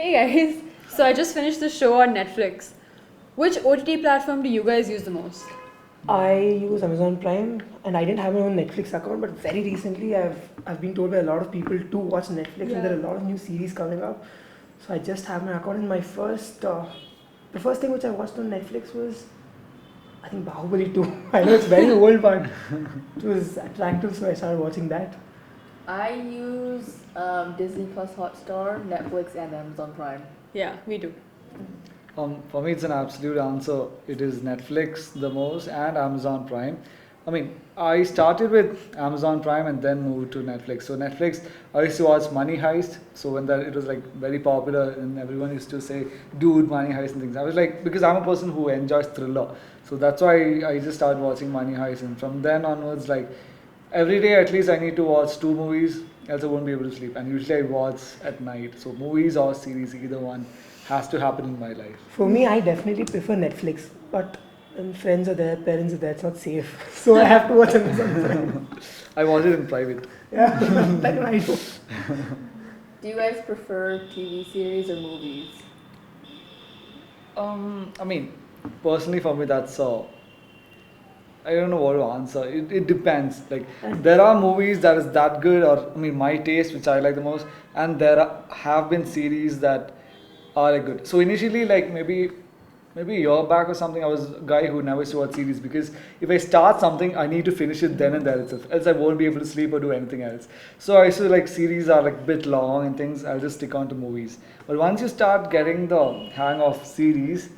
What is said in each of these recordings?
Hey guys, so I just finished the show on Netflix. Which OTT platform do you guys use the most? I use Amazon Prime and I didn't have my own Netflix account, but very recently I've been told by a lot of people to watch Netflix and there are a lot of new series coming up. So I just have my account and my the first thing which I watched on Netflix was I think Bahubali 2. I know it's very old but it was attractive so I started watching that. I use Disney Plus Hotstar, Netflix, and Amazon Prime. Yeah, we do. For me, it's an absolute answer. It is Netflix the most and Amazon Prime. I mean, I started with Amazon Prime and then moved to Netflix. So Netflix, I used to watch Money Heist. So when that it was like very popular and everyone used to say, "Dude, Money Heist" and things. I was like, because I'm a person who enjoys thriller, so that's why I just started watching Money Heist. And from then onwards, like every day at least I need to watch 2 movies, else I won't be able to sleep. And usually I watch at night. So movies or series, either one has to happen in my life. For me I definitely prefer Netflix, but when friends are there, parents are there, it's not safe. So I have to watch Amazon Prime. I watch it in private. Yeah, that can I do. Do you guys prefer TV series or movies? I mean, personally for me, I don't know what to answer. It depends. Like there are movies that is that good, or I mean, my taste, which I like the most, and have been series that are like good. So initially, like maybe a year back or something, I was a guy who never used to watch series because if I start something, I need to finish it then and there itself. Else I won't be able to sleep or do anything else. So I used to like series are like bit long and things. I'll just stick on to movies. But once you start getting the hang of series,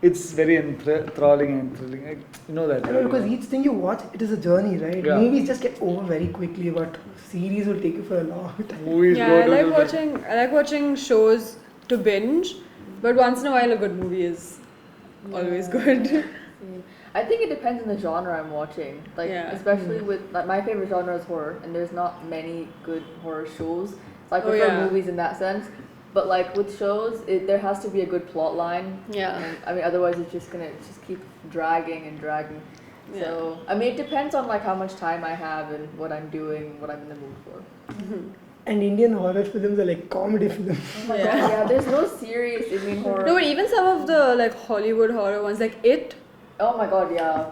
it's very enthralling and thrilling. You know that. I know because each thing you watch, it is a journey, right? Yeah. Movies just get over very quickly, but series will take you for a long time. Movies Yeah, go I to like the- watching. I like watching shows to binge, but once in a while a good movie is always good. Same. I think it depends on the genre I'm watching. Like Yeah. especially with like my favorite genre is horror, and there's not many good horror shows. So I Oh, prefer yeah. movies in that sense. But like with shows, there has to be a good plot line. Yeah. And, I mean, otherwise it's just gonna just keep dragging and dragging. Yeah. So I mean, it depends on like how much time I have and what I'm doing, what I'm in the mood for. And Indian horror films are like comedy films. Oh my Yeah. god, yeah. There's no serious Indian horror. No, but even some of the like Hollywood horror ones, like It. Oh my god, yeah.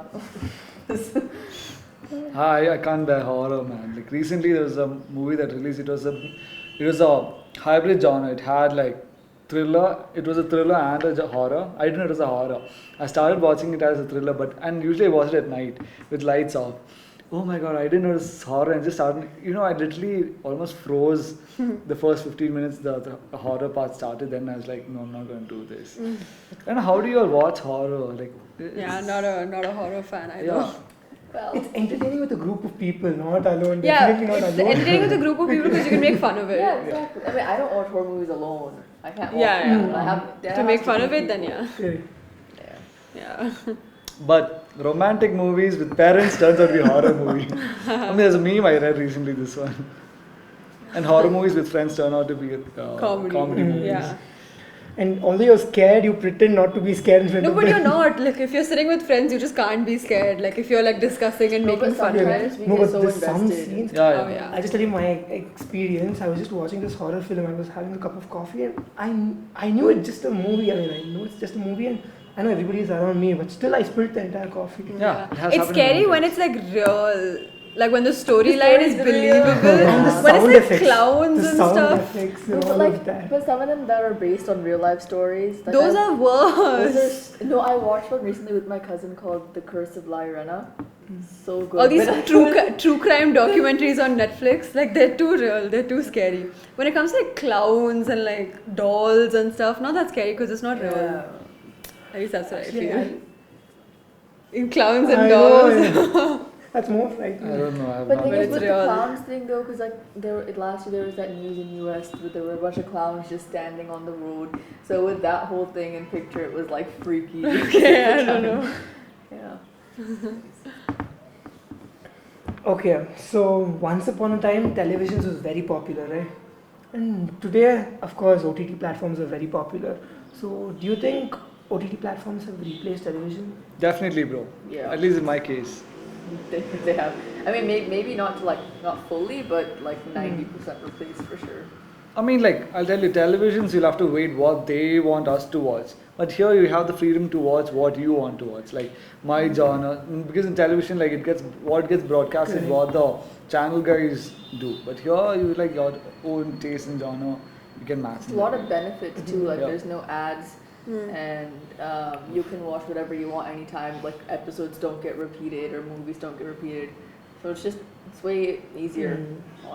I can't bear horror, man. Like recently there was a movie that released. It was a hybrid genre. It had like thriller. It was a thriller and a horror. I didn't know it was a horror. I started watching it as a thriller, and usually I watch it at night with lights off. Oh my god, I didn't know it was horror and just started. I literally almost froze the first 15 minutes. The horror part started. Then I was like, no, I'm not going to do this. And how do you all watch horror? Like, Yeah, it's- not a horror fan either. Yeah. Well, It's entertaining with a group of people, not alone. Yeah, Definitely not it's alone. entertaining with a group of people because you can make fun of it. yeah, exactly. I mean, I don't watch horror movies alone. I can't watch Yeah, them. yeah. There To has make be fun of it, people. then yeah. Yeah. Yeah. Yeah. But romantic movies with parents turns out to be a horror movie. I mean, there's a meme I read recently, this one. And horror movies with friends turn out to be comedy movies. Yeah. And although you're scared, you pretend not to be scared in front No, of but them. you're not. Like, if you're sitting with friends, you just can't be scared. Like, if you're like discussing and No, making but fun of sometimes it. we No, get but so there's some invested. scenes. Yeah, Oh, yeah. yeah. I just tell you my experience. I was just watching this horror film. I was having a cup of coffee, and I knew it's just a movie. I mean, I know it's just a movie, and I know everybody's around me, but still I spilled the entire coffee. Yeah, it has It's happened scary in when movies. it's like real. Like when the storyline is story's real. believable. And the When it's sound like effects, clowns the and sound stuff. effects, No, and but all like, of that. but some of them that are based on real life stories. Like Those I- are worse. those are- no, I watched one recently with my cousin called The Curse of La Llorona. So good. All these But- true crime documentaries on Netflix, like they're too real, they're too scary. When it comes to like clowns and like dolls and stuff, not that scary because it's not real. Yeah. At least that's what I Actually, feel. In clowns and I dolls. know, yeah. That's more I frightening. don't know. I have But not thing But is it's with real. the clowns thing though, because like last year there was that news in US where there were a bunch of clowns just standing on the road. So with that whole thing in picture, it was like freaky. Okay, I don't know. Yeah. Okay, so once upon a time, televisions was very popular, right? And today, of course, OTT platforms are very popular. So, do you think OTT platforms have replaced television? Definitely, bro. Yeah. At least in my case. They have. I mean, maybe not to like not fully, but like 90% replaced for sure. I mean, like, I'll tell you, televisions, you'll have to wait what they want us to watch. But here you have the freedom to watch what you want to watch, like my genre. Because in television, like, it gets what gets broadcasted, what the channel guys do. But here you like your own taste and genre, you can match. It's a lot of benefits too. Like Yeah. there's no ads, and you can watch whatever you want anytime. Like episodes don't get repeated or movies don't get repeated, so it's way easier.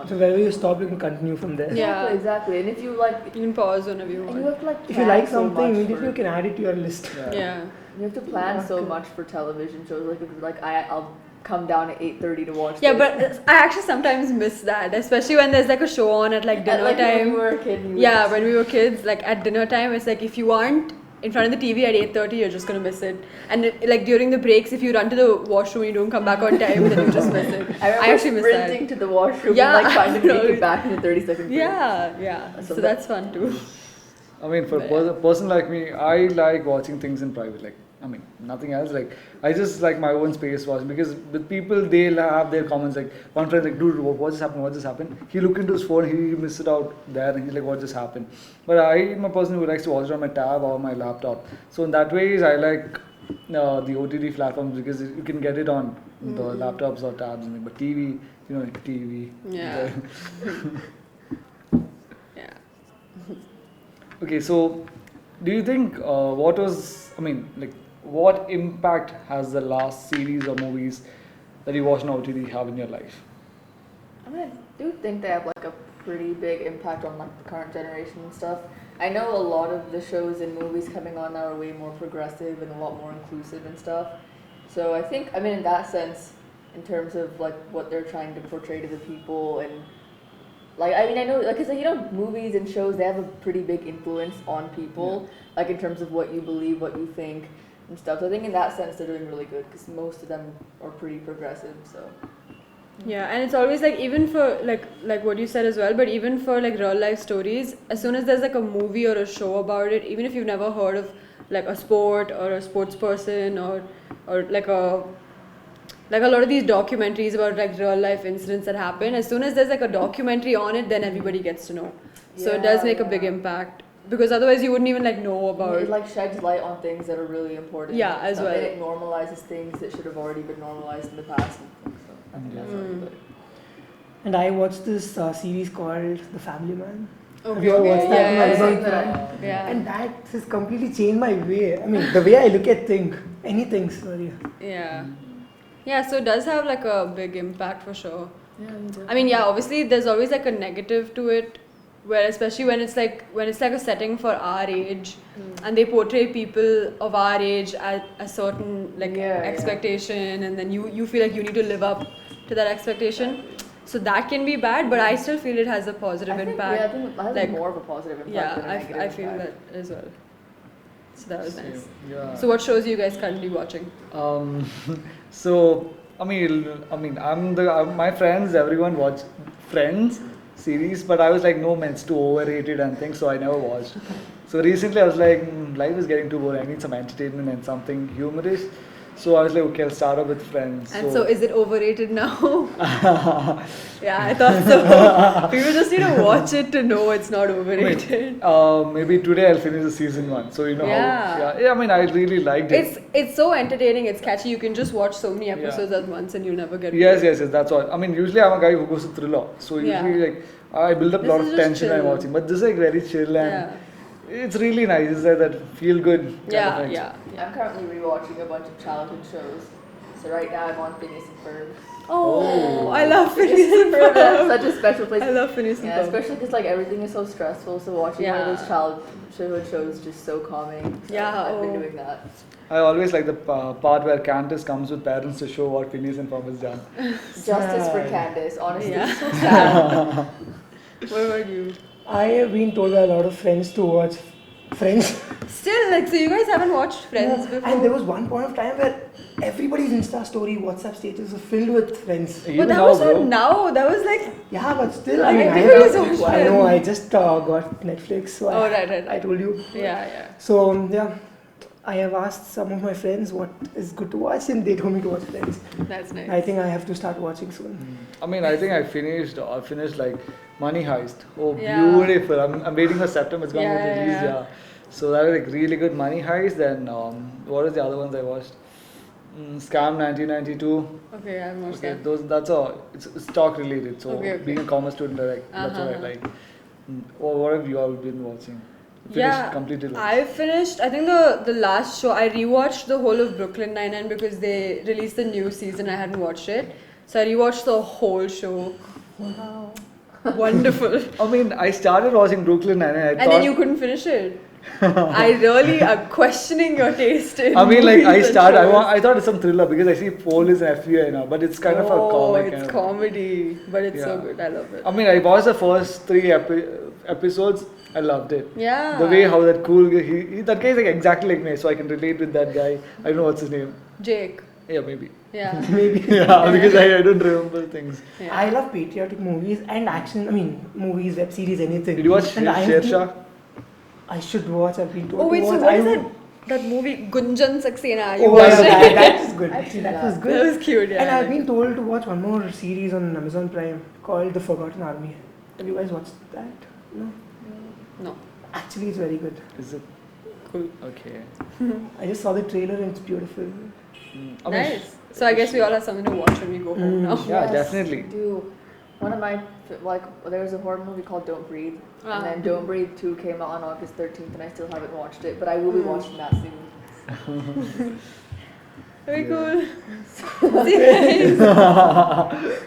So wherever you stop, you can continue from there. Yeah. Exactly. And if you like, You can pause whenever you and you want. have to like If you plan like so something, much immediately for- you can add it to your list. Yeah. You have to plan so much for television shows. Like I'll come down at 8:30 to watch. Yeah, this. but I actually sometimes miss that, especially when there's like a show on at like dinner Like time. when we were a kid. you Yeah, would- when we were kids, like at dinner time, it's like if you aren't in front of the TV at 8:30, you're just gonna miss it. And like during the breaks, if you run to the washroom, you don't come back on time, then you just miss it. I remember actually miss that. sprinting to the washroom Yeah, and like trying to make right. it back in the 30 seconds. Yeah. So that's fun too. I mean, for a person like me, I like watching things in private. Like, I mean, nothing else. Like, I just like my own space watching because with people, they'll have their comments. Like, one friend, like, dude, what just happened? What just happened? He looked into his phone, he missed it out there, and he's like, what just happened? But I'm a person who likes to watch it on my tab or my laptop. So in that way, I like the OTT platforms because you can get it on the laptops or tabs. But TV, you know, like TV. Yeah. Yeah. Okay, so do you think what impact has the last series or movies that you watch on OTT have in your life? I mean, I do think they have like a pretty big impact on like the current generation and stuff. I know a lot of the shows and movies coming on now are way more progressive and a lot more inclusive and stuff. So I think, I mean, in that sense, in terms of like what they're trying to portray to the people and like, I mean, I know, like, cause like, you know, movies and shows, they have a pretty big influence on people, like in terms of what you believe, what you think and stuff. So I think in that sense, they're doing really good because most of them are pretty progressive, so. Yeah, and it's always like even for like what you said as well, but even for like real life stories, as soon as there's like a movie or a show about it, even if you've never heard of like a sport or a sports person or like a lot of these documentaries about like real life incidents that happen, as soon as there's like a documentary on it, then everybody gets to know. So it does make a big impact because otherwise you wouldn't even like know about It like sheds light on things that are really important. Yeah, and as stuff, well. And it normalizes things that should have already been normalized in the past. And so I think that's really good. And I watched this series called The Family Man. Okay. Have you ever watched that? Yeah, on yeah, Amazon yeah. Prime? Yeah. And that has completely changed my way. I mean, the way I look at anything, sorry. Yeah. Yeah, so it does have like a big impact for sure. Yeah, I mean, yeah, obviously there's always like a negative to it, where especially when it's like a setting for our age, and they portray people of our age at a certain like expectation, and then you feel like you need to live up to that expectation. So that can be bad, but I still feel it has a positive impact. Yeah, I think it has like, more of a positive impact. Yeah, than a negative I feel impact. that as well. So that was nice. Yeah. So what shows are you guys currently watching? So my friends, everyone watch Friends series, but I was like, no man, it's too overrated and things, so I never watched. So recently I was like, life is getting too boring, I need some entertainment and something humorous. So I was like, okay, I'll start up with Friends. And so is it overrated now? Yeah, I thought so. People just need to watch it to know it's not overrated. Maybe today I'll finish the season 1. So you know Yeah. how I mean, I really liked it. It's so entertaining, it's catchy. You can just watch so many episodes at once and you'll never get Yes, bored. that's all. I mean, usually I'm a guy who goes to thriller. So usually like I build up a This lot is of just tension when I'm chill. watching. But this is like very chill and it's really nice. It's like that feel good. Yeah. I'm currently rewatching a bunch of childhood shows. So right now I'm on Phineas and Ferb. Oh, I love Phineas and Ferb, that's Ferb. such a special place. I love Phineas and Yeah, Ferb. especially because like everything is so stressful. So watching one of those childhood shows is just so calming. So Yeah, I've been doing that. I always like the part where Candace comes with parents to show what Phineas and Ferb has done. Justice for Candace, honestly, Yeah. it's so sad. What about you? I have been told by a lot of friends to watch Friends. Still, like, so you guys haven't watched Friends before? And there was one point of time where everybody's Insta story, WhatsApp status was filled with Friends. But Even that now, was bro. not now. That was like. Yeah, but still, Like, I mean, everybody's watched I know, Friends. I just got Netflix, so Oh, right. I told you. Yeah. So, yeah, I have asked some of my friends what is good to watch, and they told me to watch Friends. That's nice. I think I have to start watching soon. I mean, I think I finished like Money Heist. Oh, Yeah. beautiful! I'm waiting for September. It's going to Yeah, release. yeah. Yeah. So that was like really good. Money Heist. Then what is the other ones I watched? Scam 1992. Okay, I watched Okay, that. that's all. It's stock related. So Okay, okay. being a commerce student, that's what I Uh-huh. like. What have you all been watching? Completed. I finished. I think the last show I rewatched the whole of Brooklyn Nine-Nine because they released the new season. I hadn't watched it, so I rewatched the whole show. Wow. Wonderful. I mean, I started watching Brooklyn Nine-Nine. And then you couldn't finish it. I really am questioning your taste in I mean, like I movies and started. shows. I thought it's some thriller because I see police and FBI now, but it's kind of a comic. It's kind of. comedy, but it's so Yeah. good. I love it. I mean, I watched the first 3 episodes. I loved it. Yeah. The way how that cool guy, that guy is like exactly like me, so I can relate with that guy. I don't know what's his name. Jake. Yeah, maybe. Yeah. Maybe. Yeah, because I don't remember things. Yeah. I love patriotic movies and action. I mean, movies, web series, anything. Did you watch And I have Sher been- I should watch. I've been told Oh wait, to so watch. what I is would- that? That movie Gunjan Saxena. You Oh, watched yeah, it? that is good. I've See, seen that that. was That good. was cute. Yeah. And I I've liked been told to watch one more series on Amazon Prime called The Forgotten Army. Have you guys watched that? No. it. No. Actually, it's very good. Is it? Cool. Okay. I just saw the trailer and it's beautiful. I mean, Nice. So I guess we all have something to watch when we go home now. Yeah, Yes, definitely. Do one of my there was a horror movie called Don't Breathe, Ah. and then Don't Breathe 2 came out on August 13th, and I still haven't watched it, but I will be watching that soon. Very cool. See you guys.